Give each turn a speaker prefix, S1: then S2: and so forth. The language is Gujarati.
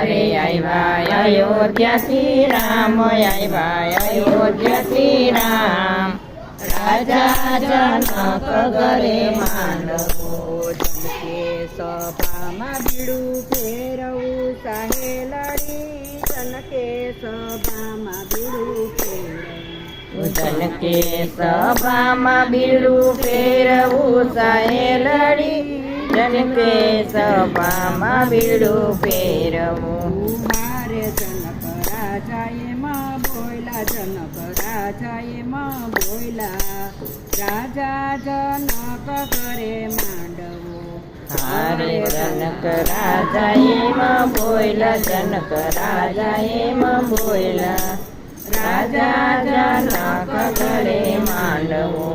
S1: ઘરે આવ્યા અયોધ્યાથી રામ આવ્યા અયોધ્યાથી રામ રાજા જનક ઘરે માંડવો
S2: જનકે સભામાં બીડું ફેરવું સહેલડી જનકે સભામાં બીડું ફેરવું
S1: જનકે સભામાં બીડું ફેરવું સહેલડી જનકે સભામાં બીડું ફેરવું
S2: મારે જનક રાજાએ માં બોયલા જનક રાજાએ માં બોયલા રાજા જનક ઘરે માંડવો
S1: હારે જનક રાજાએ માં બોયલા જનક રાજાએ માં બોયલા રાજા જનક ઘરે માંડવો